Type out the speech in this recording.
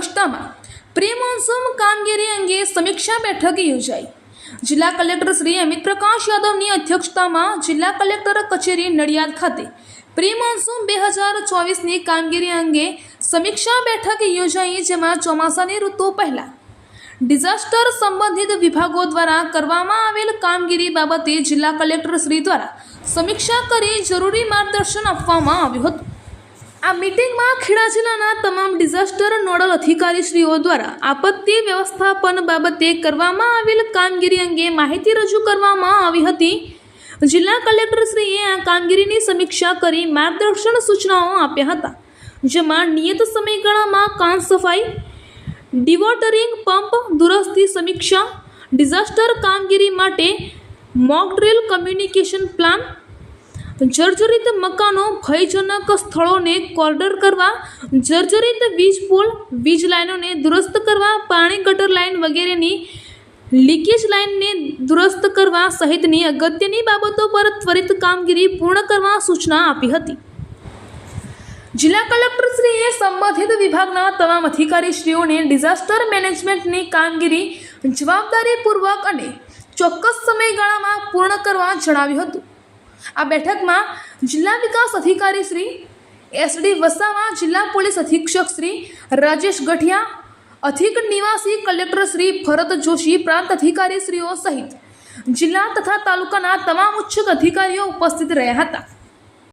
અધ્યક્ષતામાં pre monsoon કામગીરી અંગે સમીક્ષા બેઠક યોજાઈ। જિલ્લા કલેક્ટર શ્રી અમિત પ્રકાશ યાદવની અધ્યક્ષતામાં જિલ્લા કલેક્ટર કચેરી નડિયાદ ખાતે પ્રી મોન્સૂન 2024ની કામગીરી અંગે સમીક્ષા બેઠક યોજાઈ, જેમાં ચોમાસાની ઋતુ પહેલા ડિઝાસ્ટર સંબંધિત વિભાગો દ્વારા કરવામાં આવેલ કામગીરી બાબતે જિલ્લા કલેક્ટર શ્રી દ્વારા સમીક્ષા કરી જરૂરી માર્ગદર્શન આપવામાં આવ્યું હતું। આ મીટિંગમાં ખેડા જિલ્લાના તમામ ડિઝાસ્ટર નોડલ અધિકારીશ્રીઓ દ્વારા આપત્તિ વ્યવસ્થાપન બાબતે કરવામાં આવેલ કામગીરી અંગે માહિતી રજૂ કરવામાં આવી હતી। જિલ્લા કલેક્ટરશ્રીએ આ કામગીરીની સમીક્ષા કરી માર્ગદર્શન સૂચનાઓ આપ્યા હતા, જેમાં નિયત સમયગાળામાં કાન સફાઈ, ડિવોટરિંગ પંપ દુરસ્તી સમીક્ષા, ડિઝાસ્ટર કામગીરી માટે મોક ડ્રીલ, કમ્યુનિકેશન પ્લાન, જર્જરિત મકાનો ભયજનક સ્થળોને કોર્ડર કરવા, જર્જરિત વીજ પુલ, વીજ લાઇનોને દુરસ્ત કરવા, પાણી ગટર લાઇન વગેરેની લીકેજ લાઇનને દુરસ્ત કરવા સહિતની અગત્યની બાબતો પર ત્વરિત કામગીરી પૂર્ણ કરવા સૂચના આપી હતી। જિલ્લા કલેક્ટરશ્રીએ સંબંધિત વિભાગના તમામ અધિકારીશ્રીઓને ડિઝાસ્ટર મેનેજમેન્ટની કામગીરી જવાબદારીપૂર્વક અને ચોક્કસ સમયગાળામાં પૂર્ણ કરવા જણાવ્યું હતું। આ બેઠકમાં જિલ્લા વિકાસ અધિકારી શ્રી એસડી વસાવા, જિલ્લા પોલીસ અધિક્ષક શ્રી રાજેશ ગઠિયા, અધિક નિવાસી કલેક્ટર શ્રી ભરત જોશી, પ્રાંત અધિકારીશ્રીઓ સહિત જિલ્લા તથા તાલુકાના તમામ ઉચ્ચ અધિકારીઓ ઉપસ્થિત રહ્યા હતા।